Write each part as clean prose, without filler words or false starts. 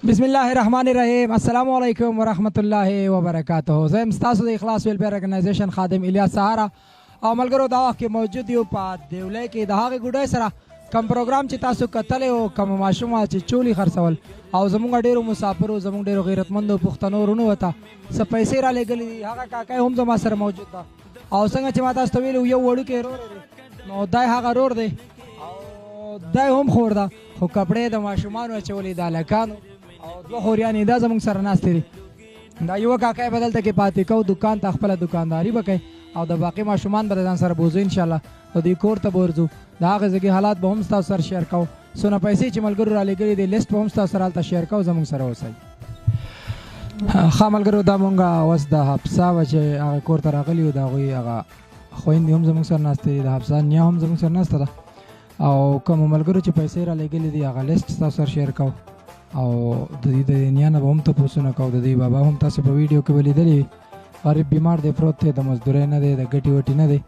بسم الله الرحمن الرحیم. السلام علیکم ورحمت الله وبرکاته. زم تاسو د اخلاص ویلفیر ارګنایزیشن خادم الیاس سهارا او ملګرو دا وخت کې موجود یو په دیولئی کې د هغې ګوډۍ سره کم پروګرام چې تاسو کتلی او کوم ماشومه چې چولي خرڅول او زموږ ډېرو مسافرو زموږ ډېرو غیرتمندو پښتنو ورونو ته څه پیسې را لېږلي دي. هغه کاکا هم زما سره موجود ده او څنګه چې ما تاسو ته ویلي یو وړوکی ورور دی نو دا هغه ورور دی او دا هم خور ده خو کپړې د ماشومانو اچولي د هلکانو او دوه خوریانې دا زموږ سره ناستې دي. دا یوه کاکا یې به دلته کې پاتې کوو دکان ته خپله دکانداري به کوي او د باقي ماشومان به د ځان سره بوځو انشاءالله د دوی کور ته به ورځو. د هغې ځای حالات به هم ستاسو سره شیر کوو. څونه پیسې چې ملګرو را لېږلي دي لیست به هم ستاسو سره هلته شیر کوو. زموږ سره اوسئ. ښه ملګرو دا مونږ اوس د حفصه وه چې هغې کور ته راغلي وو د هغوی هغه خویندې هم زموږ سره ناستې دي. د حفصه نیا هم زموږ سره ناسته ده او کومو ملګرو چې پیسې را لېږلي دي هغه لیست ستاسو سره شیر کوو او د دې د نیا نه به هم تپوسونه کوو. د دې بابا هم تاسو په ویډیو کې به لیدلی غریب بیمار دی پروت دی د مزدورۍ نه دی د ګټې وټې نه دی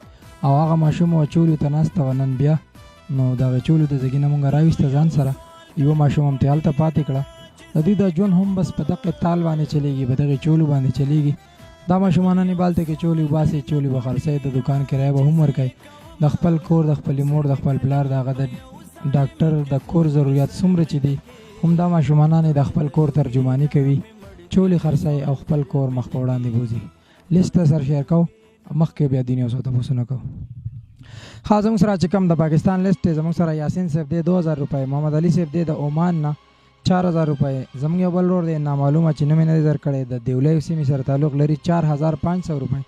او هغه ماشوم وه چولیو ته ناسته وه نن بیا نو د هغې چولیو د ځګي نه مونږ راویسته ځان سره یوه ماشوم همتې هلته پاتې کړه. د دوی د ژوند هم بس په دغې تال باندې چلېږي په دغې چولو باندې چلېږي. دا ماشومانه نه بالته کې چولي وباسي چولي به خرڅوي د دکان کرایه به هم ورکوي. د خپل کور د خپلې مور د خپل پلار د هغه د ډاکټر د کور ضروریات څومره چې دي هم دا ماشومانان د خپل کور ترجماني کوي چولي خرڅوي او خپل کور مخ په وړاندې بوځي. لیست ته سر شیر کوو مخکې بیا دیني اوسو تپوسونه کوو. ښه زموږ سره چې کوم د پاکستان لیست دی زموږ سره یاسین صاحب دی 2000 روپۍ محمد علي صاحب دی د عمان نه 4000 روپۍ زموږ یو بل ورور دی نامعلومه چې نوم یې نه دی درکړی د دیولئی سیمې سره تعلق لري 4500 روپۍ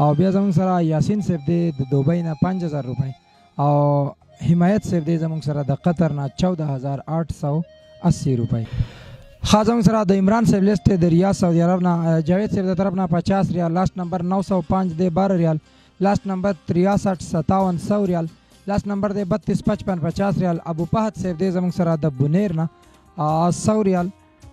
او بیا زموږ سره یاسین صاحب دی د دوبۍ نه 5000 روپۍ او حمایت صاحب دی زموږ سره د قطر نه 14880 روپۍ. ښه زموږ سره د عمران صاحب لیست دی د ریاض سعودي عرب نه جاوید صاحب د طرف نه 50 ریال لاست نمبر 905 دی 12 ریال لاست نمبر 6357 100 ریال لاست نمبر دی 3255 50 ریال. ابو فهد صاحب دی زموږ سره د بنیر نه 100 ریال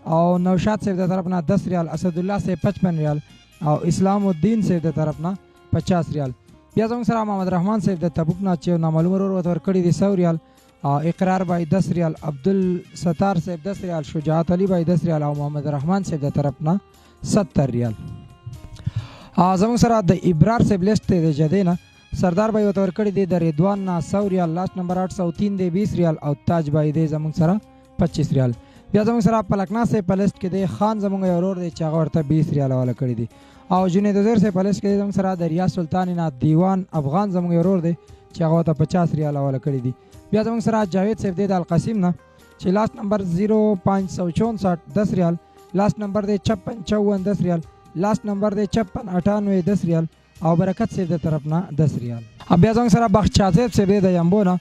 او نوشاد صاحب د طرف نه 10 ریال اسدالله صاحب 55 ریال او اسلام الدین صاحب د طرف نه 50 ریال. بیا زموږ سره محمد رحمان صاحب د تبوک نه چې نامعلوم ورور ورته ورکړي دي 100 ریال اقرار بھائی 10 ریال عبدالستار صاحب 10 ریال شجاعت علی بھائی 10 ریال او محمد رحمان صاحب د طرف نه 70 ریال. زموږ سره د ابرار صاحب لیست دی د جدې نه سردار بھائی ورته ورکړي دي د رضوان نه 100 ریال لاست نمبر 803 دی 20 ریال او تاج بھائی دی زموږ سره 25 ریال. بیا زموږ سره پلکنا صاحب په لیست کې دی خان زموږ یو ورور دی چې هغه ورته 20 ریال حواله کړي دي او جنید وزیر صاحب په لیست کې دی زموږ سره د ریاض سلطان نه دیوان افغان زموږ یو ورور دی چې هغه ورته 50 ریال حواله کړي دي. بیا زموږ سره جاوید صاحب دی د القاسم نه چې لاست نمبر 0564 10 ریال لاست نمبر دی 5654 10 ریال لاست نمبر دی 5698 10 ریال او برکت صاحب د طرف نه 10 ریال. بیا زموږ سره بخت شاه صاحب دی د یمبو نه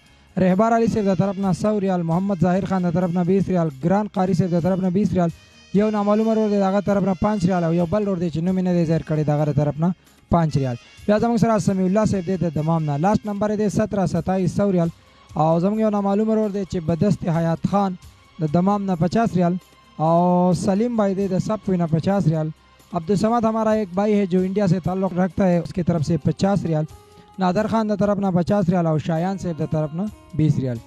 رهبر علي صاحب د طرف نه 100 ریال محمد ظاهر خان د طرف نه 20 ریال ګران قاری صاحب د طرف نه 20 ریال یو نامعلوم ورور دی دغه طرف نه 5 ریال او یو بل ورور دی چې نوم یې نه دی ظاهر کړی دغه طرف نه 5 ریال. بیا زموږ سره سمیع الله صاحب دی د دمام نه لاست نمبر دی 1727 100 ریال او زموږ یو نامعلوم ورور دی چې بدست حیات خان د دمام نه 50 ریال او سلیم بھائی دی د صفوی نه 50 ریال. عبدالصمد ہمارا ایک بھائی ہے جو انڈیا سے تعلق رکھتا ہے اس کی طرف سے 50 ریال نادر خان د طرف نه 50 ریال او شایان صاحب د طرف نه 20 ریال.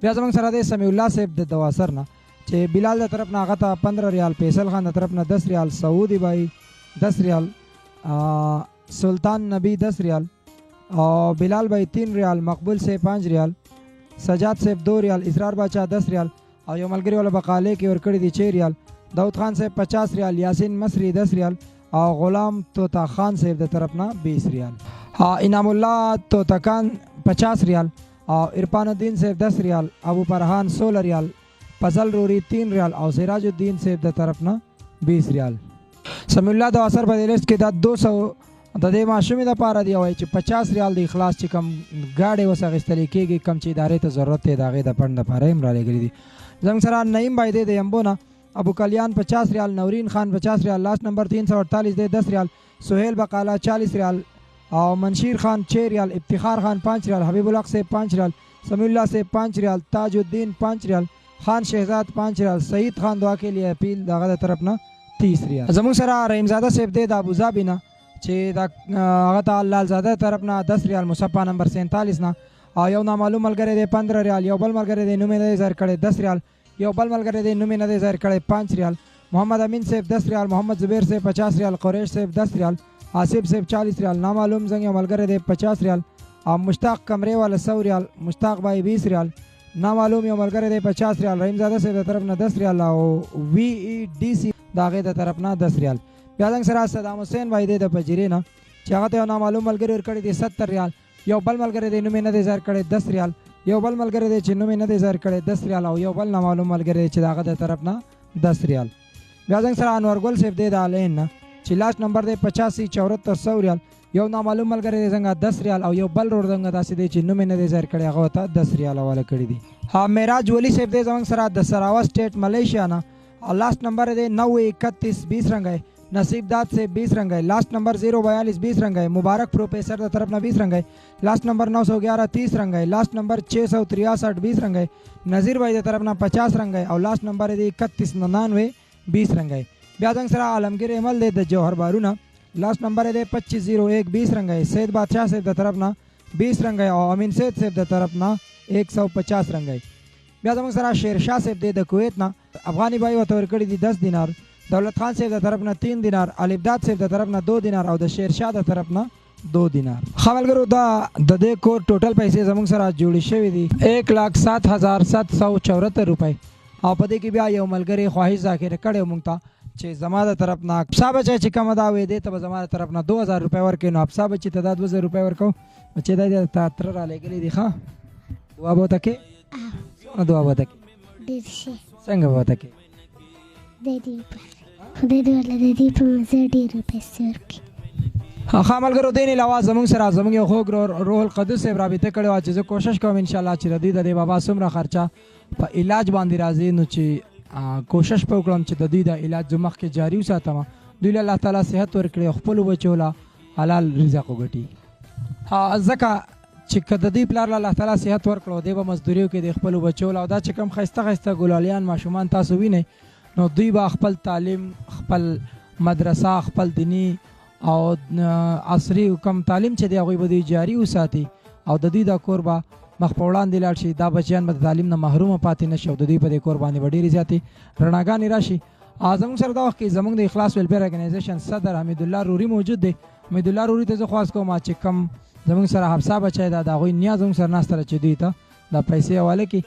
بیا زموږ سره دی سمیع الله صاحب د دواسر نه چې بلال د طرف نه هغه ته 15 ریال فیصل خان د طرف نه 10 ریال سعودی بھائی 10 ریال سلطان نبی 10 ریال او بلال بھائی 3 ریال مقبول سے 5 ریال سجاد صاحب 2 ریال اسرار باچا 10 ریال او یو ملګري والا بقاله کې ورکړي دي 6 ریال داود خان صاحب 50 ریال یاسین مصری 10 ریال او غلام طوطا خان صاحب د طرف نه 20 ریال انعام الله طوطا خان 50 ریال او عرفان الدین صاحب 10 ریال ابو فرحان 16 ریال فضل روری 3 ریال او سراج الدین صاحب د طرف نه 20 ریال. سمیع الله د اثر په لیست کې دا 200 د دې ماشومې دپاره دی وایي چې 50 ریال د اخلاص چې کم ګاډۍ اوس اخیستلی کېږي کم چې ادارې ته ضرورت دی د هغې د فنډ دپاره یې هم رالیږلي دي. زموږ سره نعیم بھائی دی د یمبو نه ابو کلیان 50 ریال نورین خان 50 ریال لاست نمبر 348 دی 10 ریال سہیل بقالا 40 ریال او منشیر خان 6 ریال افتخار خان 5 ریال حبیب الحق صاحب 5 ریال سمیع اللہ صاحب 5 ریال تاج الدین 5 ریال خان شہزاد 5 ریال سعید خان دعا کے لیے اپیل دغه طرف نه 30 ریال. زموږ سره رحیم زاده صاحب دی د ابوظبي نه چې د هغه ته لال زاده طرف نه 10 ریال مصفا نمبر 47 نه او یو نامعلوم ملګری دی 15 ریال یو بل ملګری دی نوم یې ظاهر کړی 10 ریال یو بل ملګری دی نوم یې نه دی ظاهر کړی 5 ریال. محمد امین صاحب 10 ریال. محمد زبیر صاحب 50 ریال. قریش صاحب 10 ریال. آصف صاحب 40 ریال. نامعلوم زنګ یو ملګری دی 50 ریال. او مشتاق کمرې والا 100 ریال. مشتاق بھائی 20 ریال. نامعلوم یو ملګری دی 50 ریال. رحیم زاده صاحب د طرف نه 10 ریال او وی ای ډی سی د هغې د طرف نه 10 ریال. بیا زنګ سره صدام حسین بھائی دی د پجیرې نه چې هغه ته یو نامعلوم ملګري ورکړی دی 70 ریال. یو بل ملګری دی نوم یې نه دی ظاهر کړی 10 ریال. یو بل ملګری دی چې نوم یې نه دی ظاهر کړی 10 ریال او یو بل نامعلوم ملګری دی چې د هغه د طرف نه 10 ریال. بیا زنګ سره انور ګل صاحب دی د آلین نه چې لاست نمبر دی 85 74 100 ریال. یو نامعلوم ملګری دی څنګه 10 ریال او یو بل ور څنګه داسې دی چې نوم یې نه دی ظاهر کړی هغه ته 10 ریال حواله کړي دي. ها معراج ولی صاحب دی زموږ سره د سراوا سټیټ ملیشیا نه او لاست نمبر دی 931 20 رنګی. نصیب داد سے 20 رنگے. لاسٹ نمبر 042 20 رنگے. مبارک پروفیسر کی طرف نہ 20 رنگے. لاسٹ نمبر 911 30 رنگے. لاسٹ نمبر 663 20 رنگے. نذیر بھائی کی طرف نہ 50 رنگے اور لاسٹ نمبر 3199 20 رنگے. بیا زنگ سرا عالمگیر عمل دے د جوہر بارونا لاسٹ نمبر 2501 20 رنگے. سید بادشاہ سے کی طرف نہ 20 رنگے اور امین سید سے کی طرف نہ 150 رنگے. بیا زنگ سرا شیر شاہ سے دے د کویت نہ افغانی بھائی و تور کڑی دی 10 دینار. دولت خان صاحب د طرف نه 3 دینار. الفداد صاحب د طرف نه 2 دینار او د شیر شاه د طرف نه 2 دینار. خبرګرو دا د دې کور ټوټل پیسې زموږ سره جوړې شوې دي 1,07,774 روپۍ او په دې کې بیا یو ملګری خواهش ذاکر کړی مونږ ته چې زما د طرف نه افسا بچی چې کومه دا وې دې ته به زما د طرف نه 2000 روپۍ ورکړي. نو افسا بچي ته دا 2000 روپۍ ورکوم چې دا د تاتر را لګلې دي. ښه دعا به وته کې دعا به وته کې ډېر ښه څنګه به وته کې خدای دې ورله د دې په مزه ډېرې پیسې ورکړي. ښه ملګرو دې نه علاوه زموږ سره زموږ یو خوږ روح القدس صاحب رابطه کړې وه چې زه کوشش کوم انشاءالله چې د دې د دې بابا څومره خرچه په علاج باندې راځي نو چې کوشش به وکړم چې د دوی د علاج زه مخکې جاري وساتم. دوی له الله تعالی صحت ورکړي او خپلو بچو له حلال رزق وګټي. ځکه چې که د دوی پلار له الله تعالی صحت ورکړو دی به مزدوري وکړي د خپلو بچو له او دا چې کوم ښایسته ښایسته ګلالیان ماشومان تاسو وینئ نو دوی به خپل تعلیم خپل مدرسه خپل دینی او عصري کوم تعلیم چې دی هغوی به دوی جاري وساتي او د دوی دا کور به مخ په وړاندې لاړ شي. دا بچیان به د تعلیم نه محرومه پاتې نه شي او د دوی په دې کور باندې به ډېرې زیاتې رڼاګانې راشي. زموږ سره دا وخت کې زموږ د اخلاص ویلفیر ارګنایزیشن صدر حمیدالله روري موجود دی. حمیدالله روري ته زه خواست کوم چې کم زموږ سره حفصه بچی ده د هغوی نیا زموږ سره ناسته ده چې دوی ته دا پیسې حواله کړي.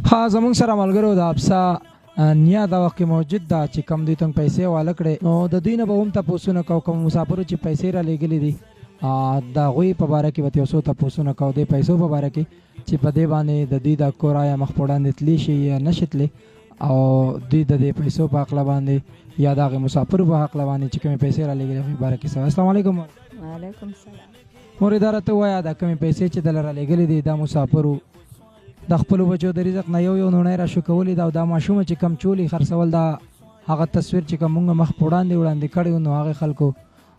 ها زموږ سره ملګرو د حفصه نیا دا وخت کې موجود ده چې کم دوی ته پیسې حواله کړې نو د دوی نه به هم تپوسونه کوو کوم مسافرو چې پیسې را لېږلي دي د هغوی په باره کې به یو څو تپوسونه کوو د پیسو په باره کې چې په دې باندې د دوی د کور آیا مخ په وړاندې تللی شي یا نه شي تللی او دوی د دې پیسو په هکله باندې یا د هغې مسافرو په هکله باندې چې کومې پیسې را لېږلي هغوی باره کې سوال. السلام علیکم. وعلیکم السلام. مورې دا راته ووایه دا کومې پیسې چې دله را لېږلي دي دا مسافرو د خپلو بچو د رزق نه یو نوڼی را شو کولی ده او دا ماشومه چې کم چولې خرڅول دا هغه تصویر چې کوم مونږ مخ په وړاندې کړی نو هغې خلکو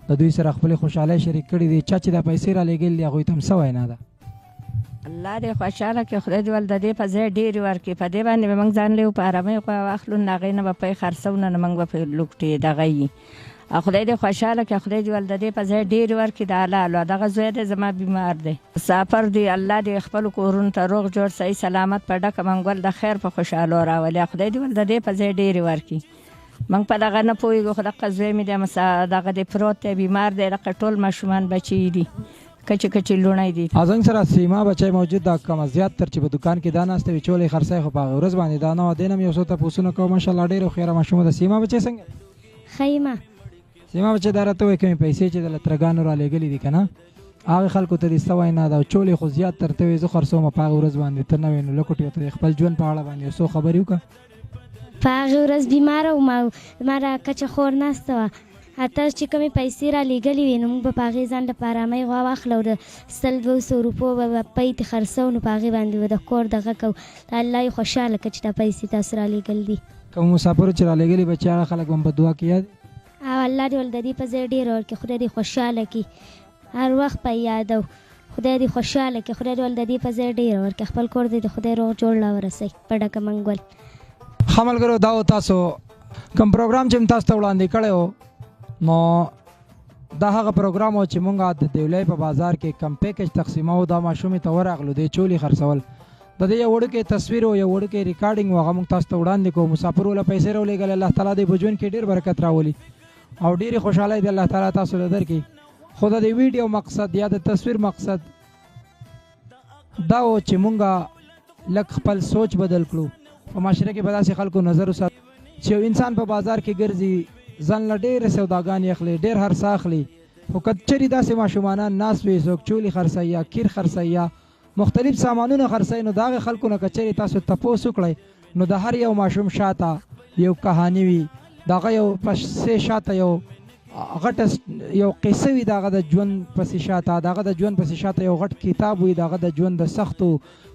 د دوی سره خپلې خوشحالۍ شریک کړي دي. چا چې دا پیسې را لېږلي دي هغوی ته هم څه وینا ده؟ الله دې خوشحاله کړي خدای دې ول د دې په ځای ډېرې ورکړي په دې باندې به موږ ځان له په ارامۍ واخلو نه هغې نه به پی خرڅو نه موږ به پې لوکټې دغه یي او خدای دې خوشحاله کړي خدای دې ول د دې په ځای ډېرې ورکړي د حلالو دغه زوی دی زما بیمار دی مسافر دی الله دې خپلو کورونو ته روغ جوړ صحیح سلامت په ډکه منګول د خیر په خوشحالو راولي خدای دې ول د دې په ځای ډېرې ورکړي. موږ په دغه نه پوهېږو خو دغه زوی مې دی دغه دی پروت دی بیمار دی دغه ټول ماشومان بچي دي کچې کچې لوڼی دي. زموږ سره سیما بچی موجود ده کمه زیات تر چې په دکان کې دا ناسته وي چولې خرڅی خو په هغې ورځ باندې دا نه وه دې نه م یو څو تپوسونه کوو ماشاءالله ډېر هوښیاره ماشومه ده. سیما بچی څنګه ښه یم. سیما بچی دا راته وایي کومې پیسې چې د لترګانو را لېږلي دي که نه هغې خلکو ته دې څه وینا ده او چولې خو زیات تر ته وایي زه خرڅوم په هغې ورځ باندې ته نه وې نو لکوټې ته خپل ژوند په اړه باندې یو څو خبرې وکړه. په هغې ورځ بیماره وم او زما را کچه خور ناسته وه اته چې کومې پیسې را لېږلې وې نو موږ به په هغې ځان له په ارامۍ غوا واخله او د 100-200 روپو به پۍ ته خرڅو نو په هغې باندې به د کور دغه کوو الله یې خوشحاله کړه چې دا پیسې تاسو را لېږل دي. کوم مسافرو چې را لېږلي بچي هغه خلک به هم په دعا کې یاد او الله دې ول د دې په ځای ډېر ورکړي خدای دې خوشحاله کړي هر وخت په یادو خدای دې خوشحاله کړي خدای دې ول د دې په ځای ډېر ورکړي خپل کور دې د خدای روغ جوړ لا ورسوي په ډکه منګول. ښه ملګرو دا و تاسو کوم پروګرام چې م تاسو ته وړاندې کړی و نو دا هغه پروګرام او چې مونږه د دیولئی په بازار کې کم پیکج تقسیمو دا ماشومې ته ورغلو دی چولی خرڅول د دې یو وړوکی تصویر او یو وړوکی ریکارډینګ هغه موږ تاسو ته وړاندې کوو مسافر وله پیسې راولېږل الله تعالی دې په ژوند کې ډېر برکت راولي او ډېرې خوشحالۍ دې الله تعالی تاسو له درکړي خو د دې ویډیو مقصد یا د تصویر مقصد دا و چې مونږه لږ خپل سوچ بدل کړو په معاشره کې به داسې خلکو نظر وساتو چې یو انسان په بازار کې ګرځي ځان له ډېرې سوداګانې اخلي ډېر هر څه اخلي خو که چېرې داسې ماشومانان ناست وي څوک چولي خرڅوي یا کیر خرڅوي یا مختلف سامانونه خرڅوي نو د هغې خلکو نه که چېرې تاسو تپوس وکړئ نو د هر یو ماشوم شاته یو کهاني وي د هغه یو پسې شاته یو غټه یو قصه وي د هغه د ژوند پسې شاته د هغه د ژوند پسې شاته یو غټ کتاب وي د هغه د ژوند د سختو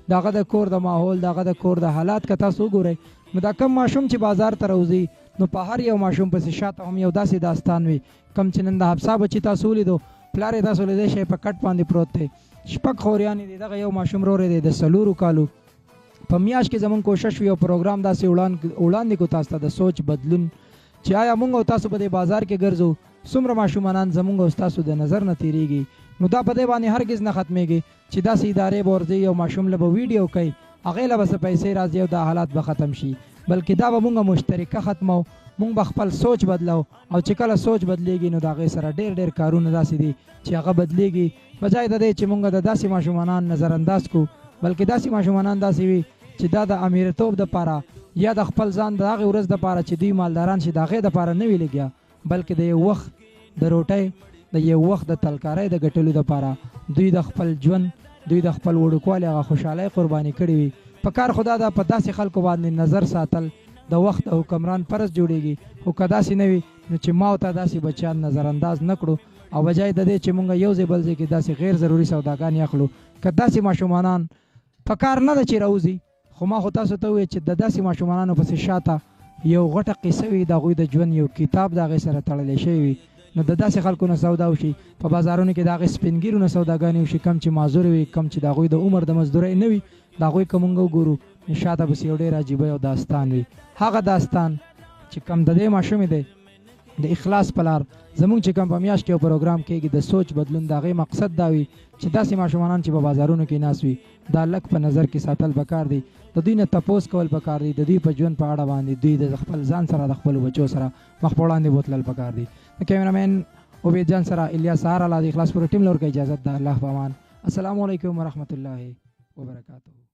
د هغه د کور د ماحول د هغه د کور د حالات که تاسو وګورئ نو دا کم ماشوم چې بازار ته راوځي نو په هر یو ماشوم پسې شاته هم یو داسې داستان وي کم چې نن د حبسا بچي تاسو ولیدو پلار یې تاسو لیدی شئ په کټ باندې پروت دی شپږ خوریانې دي دغه یو ماشوم رورې دی د 4 کالو په میاشت کې زمونږ کوشش وي یو پروګرام داسې وړاندې کړو تاسو ته د سوچ بدلون چې آیا مونږ او تاسو په دې بازار کې ګرځو څومره ماشومانان زمونږ او ستاسو د نظر نه تېرېږي نو دا په دې باندې هرګز نه ختمېږي چې داسې ادارې به ورځي یو ماشوم له به ویډیو کوي هغې له به څه پیسې راځي او دا حالات به ختم شي بلکې دا به مونږ مشترکه ختمو مونږ به خپل سوچ بدلو او چې کله سوچ بدلیږي نو د هغې سره ډېر ډېر کارونه داسې دي چې هغه بدلیږي بجای د دې چې مونږ د داسې ماشومانان نظر انداز کړو بلکې داسې ماشومانان داسې وي چې دا د امیرتوب دپاره یا د خپل ځان د هغې ورځ دپاره چې دوی مالداران شي د هغې دپاره نه وي لګیا بلکې د یو وخت د روټۍ د یو وخت د تلکارۍ د ګټلو دپاره دوی د خپل ژوند دوی د خپل وړوکوالي هغه خوشحالۍ قرباني کړې وي په کار خدا ده په داسې خلکو باندې نظر ساتل د وخت د حکمران پرس جوړېږي خو که داسې نه وي نو چې ما او ته داسې بچیان نظر انداز نه کړو او بجای د دې چې مونږ یو ځای بل ځای کې داسې غیر ضروري سوداګانې اخلو که داسې ماشومانان په کار نه ده چې راوځي خو ما خو تاسو ته وویل چې د داسې ماشومانانو پسې شاته یو غټه قصه وي د هغوی د ژوند یو کتاب د هغې سره تړلی شوی وي نو د داسې خلکو نه سودا وشي په بازارونو کې د هغې سپین ګیرو نه سوداګانې وشي کم چې معذور وي کم چې د هغوی د عمر د مزدورۍ نه وي د هغوی که مونږ وګورو نو شاته پسې یو ډېر عجیبه یو داستان وي هغه داستان چې کم د دې ماشومې دی د اخلاص په لار زمونږ چې کوم په میاشت کې یو پروګرام کېږي د سوچ بدلون د هغې مقصد دا وي چې داسې ماشومانان چې په بازارونو کې ناست وي دا لږ په نظر کې ساتل پکار دی د دوی نه تپوس کول پکار دی د دوی په ژوند په اړه باندې دوی د خپل ځان سره د خپلو بچو سره مخ په وړاندې بوتلل پکار دی د کیمرامین عبید جان سره الیاس سهارا لا د اخلاص پورې ټیم لور کې اجازت ده الله په امان السلام علیکم ورحمت الله وبرکاتہ